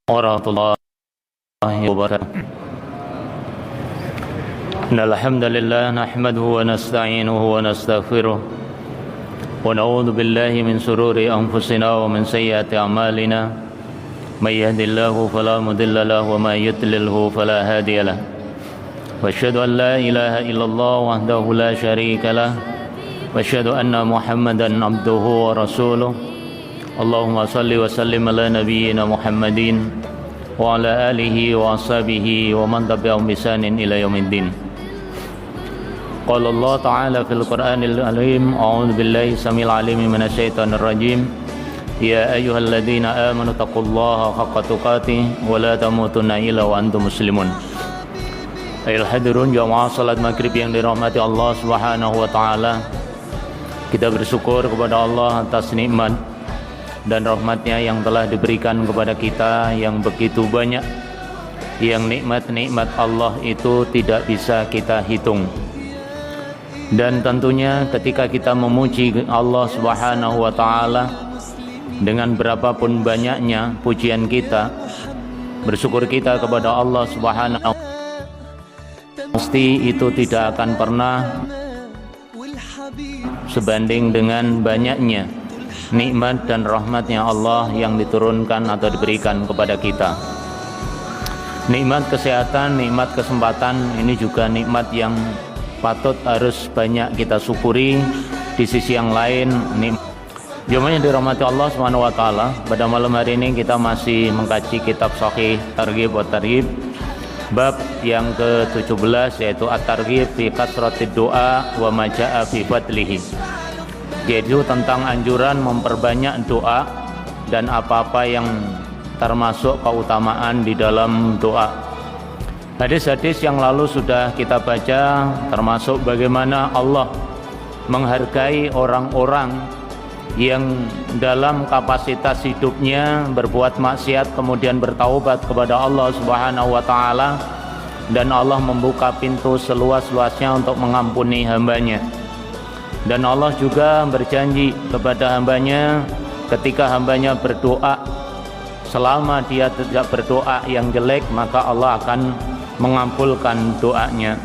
warahmatullahi wabarakatuh. Alhamdulillah nahmaduhu wa nasta'inuhu wa nastaghfiruh wa na'udzu billahi min shururi anfusina wa min sayyiati a'malina. May yahdihillahu fala mudilla lahu wa may yudlilhu fala hadiya lahu. Wa asyhadu an la ilaha illallah wahdahu la syarika lah wa asyhadu anna Muhammadan abduhu wa rasuluh. Allahumma salli wa sallim ala nabiyyina Muhammadin wa ala alihi wa ashabihi wa man tabi'ahum bi ihsanin ila yaumiddin. Qala Allah Ta'ala fil Qur'anil Azim, a'udzu billahi samil alim minasyaitonir rajim. Ya ayyuhalladzina amanu taqullaha haqqa tuqatih wa la tamutunna illa wa antum muslimun. Ayol hadirun jamaah salat maghrib yang dirahmati Allah Subhanahu wa taala. Kita bersyukur kepada Allah atas nikmat dan rahmatnya yang telah diberikan kepada kita yang begitu banyak, yang nikmat-nikmat Allah itu tidak bisa kita hitung. Dan tentunya ketika kita memuji Allah Subhanahu wa taala dengan berapapun banyaknya pujian kita, bersyukur kita kepada Allah Subhanahu wa taala, pasti itu tidak akan pernah sebanding dengan banyaknya nikmat dan rahmatnya Allah yang diturunkan atau diberikan kepada kita. Nikmat kesehatan, nikmat kesempatan, ini juga nikmat yang patut harus banyak kita syukuri. Di sisi yang lain, jemaah yang dirahmati Allah Subhanahu wa taala, pada malam hari ini kita masih mengkaji kitab Shahih Targhib wa Tarhib, bab yang ke-17, yaitu At-Targhib fi kasratid du'a wa ma jaa'a fi fadlihi, yaitu tentang anjuran memperbanyak doa dan apa-apa yang termasuk keutamaan di dalam doa. Hadis-hadis yang lalu sudah kita baca, termasuk bagaimana Allah menghargai orang-orang yang dalam kapasitas hidupnya berbuat maksiat kemudian bertaubat kepada Allah Subhanahu wa taala, dan Allah membuka pintu seluas-luasnya untuk mengampuni hambanya. Dan Allah juga berjanji kepada hambanya, ketika hambanya berdoa, selama dia tidak berdoa yang jelek, maka Allah akan mengabulkan doanya.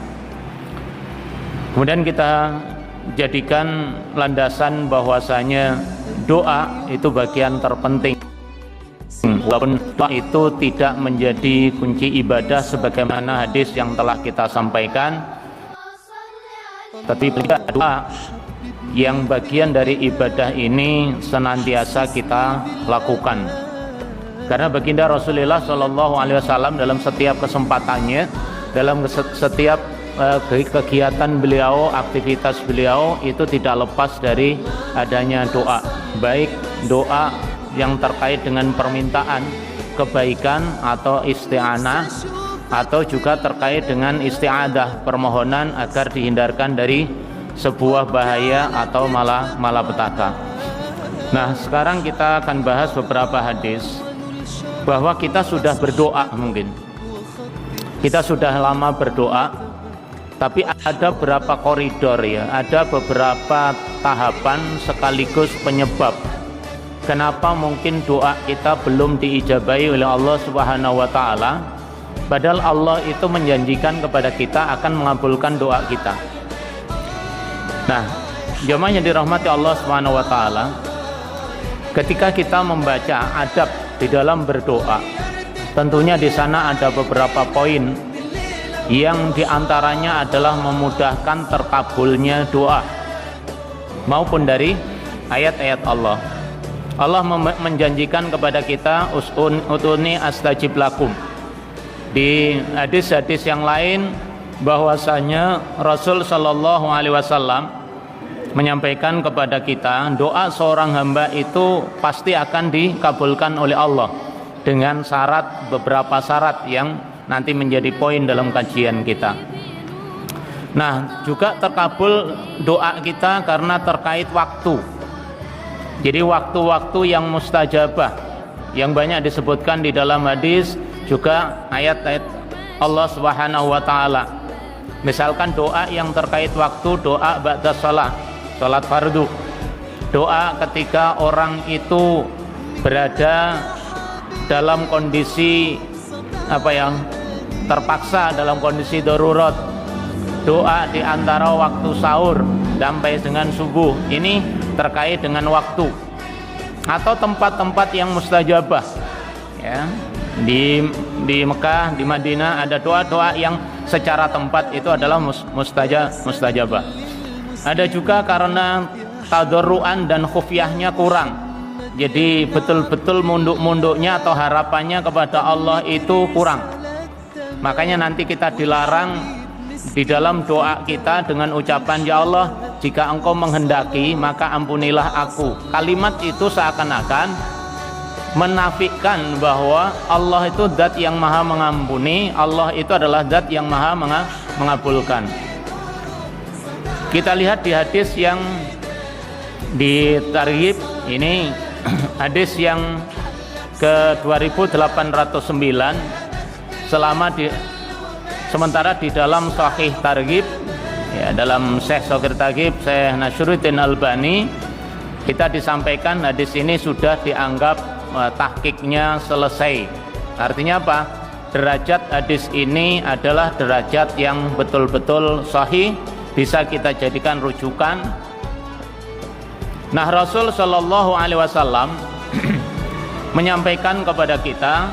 Kemudian kita jadikan landasan bahwasanya doa itu bagian terpenting, walaupun doa itu tidak menjadi kunci ibadah sebagaimana hadis yang telah kita sampaikan, tapi doa yang bagian dari ibadah ini senantiasa kita lakukan. Karena baginda Rasulullah SAW dalam setiap kesempatannya, dalam setiap kegiatan beliau, aktivitas beliau itu tidak lepas dari adanya doa, baik doa yang terkait dengan permintaan kebaikan atau isti'anah, atau juga terkait dengan isti'adah, permohonan agar dihindarkan dari sebuah bahaya atau malapetaka. Nah, sekarang kita akan bahas beberapa hadis bahwa kita sudah berdoa, mungkin kita sudah lama berdoa, tapi ada beberapa koridor, ya, ada beberapa tahapan sekaligus penyebab kenapa mungkin doa kita belum diijabahi oleh Allah Subhanahu wa taala, padahal Allah itu menjanjikan kepada kita akan mengabulkan doa kita. Nah, jemaah yang dirahmati Allah Subhanahu wa taala, ketika kita membaca adab di dalam berdoa, tentunya di sana ada beberapa poin yang diantaranya adalah memudahkan terkabulnya doa maupun dari ayat-ayat Allah. Allah menjanjikan kepada kita, ud'uni astajib lakum. Di hadis-hadis yang lain bahwasanya Rasul Shallallahu Alaihi Wasallam menyampaikan kepada kita, doa seorang hamba itu pasti akan dikabulkan oleh Allah dengan syarat, beberapa syarat yang nanti menjadi poin dalam kajian kita. Nah, juga terkabul doa kita karena terkait waktu. Jadi waktu-waktu yang mustajabah yang banyak disebutkan di dalam hadis, juga ayat-ayat Allah Subhanahu wa taala. Misalkan doa yang terkait waktu, doa ba'da salat fardu, doa ketika orang itu berada dalam kondisi terpaksa, dalam kondisi darurat, doa di antara waktu sahur sampai dengan subuh, ini terkait dengan waktu. Atau tempat-tempat yang mustajabah, ya, di Mekah, di Madinah ada doa-doa yang secara tempat itu adalah mustajabah. Ada juga karena tadarruan dan khufyahnya kurang, jadi betul-betul munduk-munduknya atau harapannya kepada Allah itu kurang. Makanya nanti kita dilarang di dalam doa kita dengan ucapan, ya Allah, jika engkau menghendaki maka ampunilah aku. Kalimat itu seakan-akan menafikan bahwa Allah itu zat yang maha mengampuni, Allah itu adalah zat yang maha mengabulkan. Kita lihat di hadis yang di Targhib ini, hadis yang ke 2809, sementara di dalam Sahih Targhib, ya, dalam Syekh Sahih Targhib, Syekh Nasyruddin Albani, kita disampaikan hadis ini sudah dianggap tahqiqnya selesai. Artinya apa? Derajat hadis ini adalah derajat yang betul-betul sahih, bisa kita jadikan rujukan. Nah, Rasul Shallallahu Alaihi Wasallam menyampaikan kepada kita,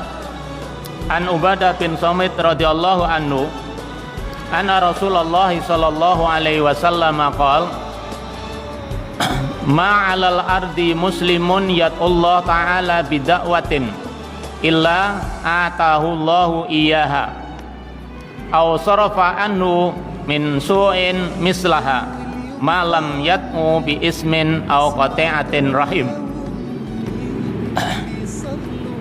An Ubadah bin Samit radhiyallahu anhu, anna Rasulullah sallallahu alaihi wasallam qala, ma 'alal ardi muslimun yad'ullah ta'ala bida'watin illa atahu Allahu iyyaha aw sarafa anhu min su'in mislaha ma lam yad'u bi ismin aw qati'atin rahim.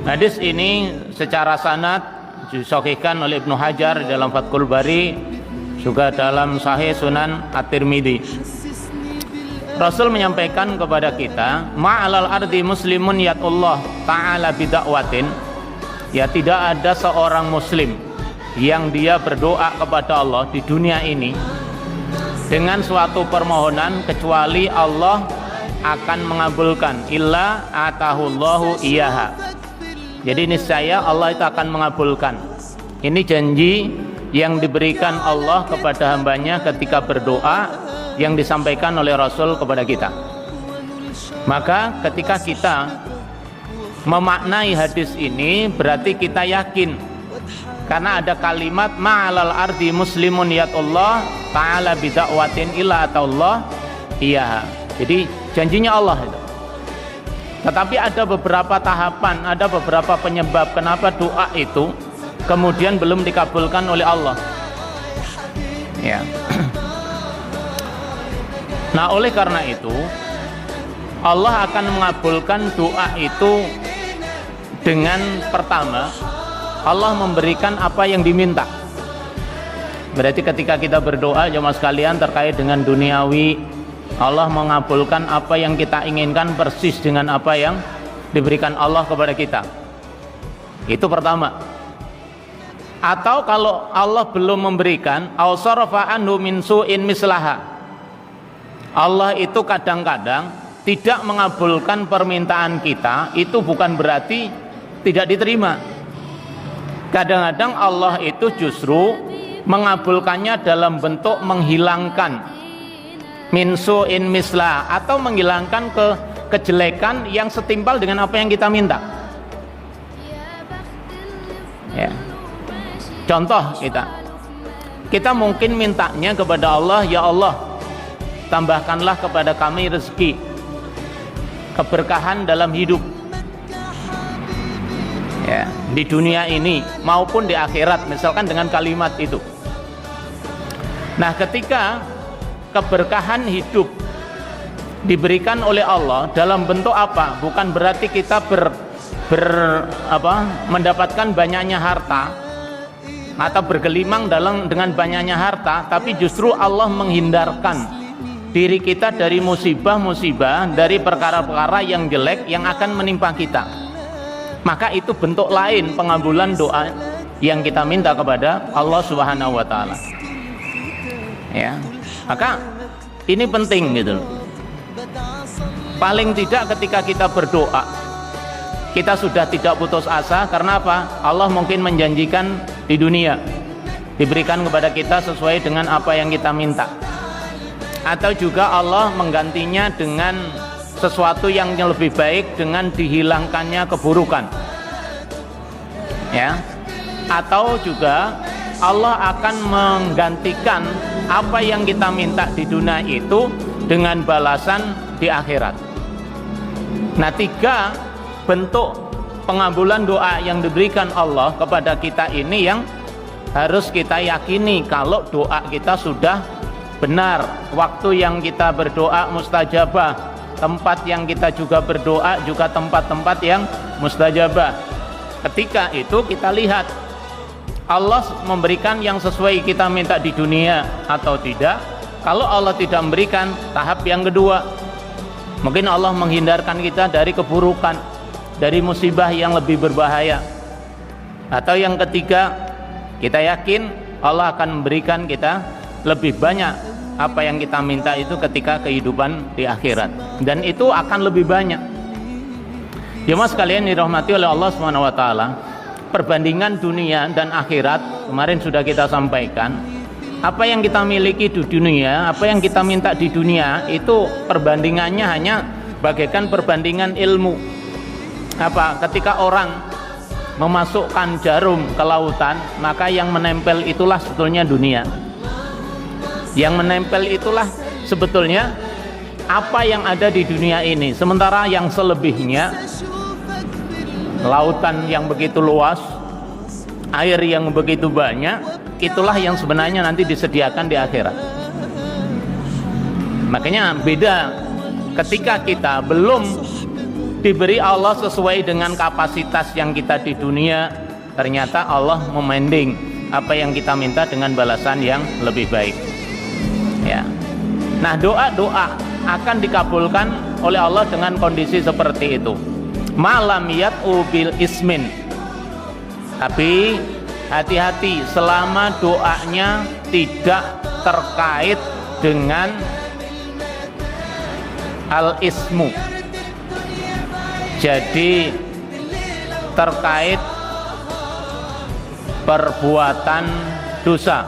Hadis ini secara sanad disahihkan oleh Ibnu Hajar dalam Fathul Bari, juga dalam Sahih Sunan At-Tirmidzi. Rasul menyampaikan kepada kita, ma'alal ardi muslimun yatullah ta'ala bida'watin, ya, tidak ada seorang muslim yang dia berdoa kepada Allah di dunia ini dengan suatu permohonan kecuali Allah akan mengabulkan, illa atahullahu iyaha. Jadi niscaya Allah itu akan mengabulkan. Ini janji yang diberikan Allah kepada hambanya ketika berdoa, yang disampaikan oleh Rasul kepada kita. Maka ketika kita memaknai hadis ini, berarti kita yakin, karena ada kalimat ma'alal ardi muslimun yatullah ta'ala bida'watin illa atullah iyaha. Jadi janjinya Allah itu. Tetapi ada beberapa tahapan, ada beberapa penyebab kenapa doa itu kemudian belum dikabulkan oleh Allah, ya. Nah, oleh karena itu Allah akan mengabulkan doa itu dengan pertama Allah memberikan apa yang diminta. Berarti ketika kita berdoa, jemaah sekalian, terkait dengan duniawi, Allah mengabulkan apa yang kita inginkan persis dengan apa yang diberikan Allah kepada kita. Itu pertama. Atau kalau Allah belum memberikan, au sarafa anhu min su'in mislaha, Allah itu kadang-kadang tidak mengabulkan permintaan kita, itu bukan berarti tidak diterima. Kadang-kadang Allah itu justru mengabulkannya dalam bentuk menghilangkan min su'in mislah, atau menghilangkan kejelekan yang setimpal dengan apa yang kita minta, ya. Contoh, kita mungkin mintanya kepada Allah, ya Allah, tambahkanlah kepada kami rezeki, keberkahan dalam hidup, ya, di dunia ini maupun di akhirat, misalkan dengan kalimat itu. Nah, ketika keberkahan hidup diberikan oleh Allah dalam bentuk apa? Bukan berarti kita mendapatkan banyaknya harta atau bergelimang dengan banyaknya harta, tapi justru Allah menghindarkan diri kita dari musibah-musibah, dari perkara-perkara yang jelek yang akan menimpa kita. Maka itu bentuk lain pengabulan doa yang kita minta kepada Allah Subhanahu wa taala, ya. Maka ini penting gitu. Paling tidak ketika kita berdoa, kita sudah tidak putus asa. Karena apa? Allah mungkin menjanjikan di dunia diberikan kepada kita sesuai dengan apa yang kita minta, atau juga Allah menggantinya dengan sesuatu yang lebih baik dengan dihilangkannya keburukan, ya. Atau juga Allah akan menggantikan apa yang kita minta di dunia itu dengan balasan di akhirat. Nah, 3 bentuk pengabulan doa yang diberikan Allah kepada kita ini yang harus kita yakini kalau doa kita sudah benar, waktu yang kita berdoa mustajabah, tempat yang kita juga berdoa juga tempat-tempat yang mustajabah. Ketika itu kita lihat Allah memberikan yang sesuai kita minta di dunia atau tidak. Kalau Allah tidak memberikan, tahap yang kedua, mungkin Allah menghindarkan kita dari keburukan, dari musibah yang lebih berbahaya. Atau yang ketiga, kita yakin Allah akan memberikan kita lebih banyak apa yang kita minta itu ketika kehidupan di akhirat, dan itu akan lebih banyak. Jemaah sekalian dirahmati oleh Allah SWT, perbandingan dunia dan akhirat kemarin sudah kita sampaikan. Apa yang kita miliki di dunia, apa yang kita minta di dunia, itu perbandingannya hanya bagaikan perbandingan ilmu. Apa? Ketika orang memasukkan jarum ke lautan, maka yang menempel itulah sebetulnya dunia. Yang menempel itulah sebetulnya apa yang ada di dunia ini. Sementara yang selebihnya, lautan yang begitu luas, air yang begitu banyak, itulah yang sebenarnya nanti disediakan di akhirat. Makanya beda ketika kita belum diberi Allah sesuai dengan kapasitas yang kita di dunia, ternyata Allah memending apa yang kita minta dengan balasan yang lebih baik, ya. Nah, doa-doa akan dikabulkan oleh Allah dengan kondisi seperti itu. Malam yat'u bil ismin. Tapi hati-hati selama doanya tidak terkait dengan al-ismu. Jadi terkait perbuatan dosa.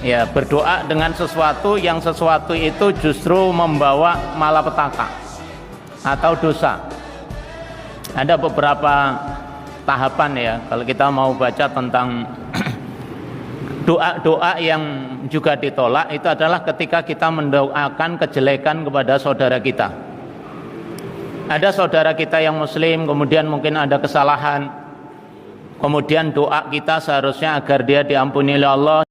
Ya, berdoa dengan sesuatu yang sesuatu itu justru membawa malapetaka atau dosa. Ada beberapa tahapan ya, kalau kita mau baca tentang doa-doa yang juga ditolak, itu adalah ketika kita mendoakan kejelekan kepada saudara kita. Ada saudara kita yang muslim, kemudian mungkin ada kesalahan, kemudian doa kita seharusnya agar dia diampuni oleh Allah,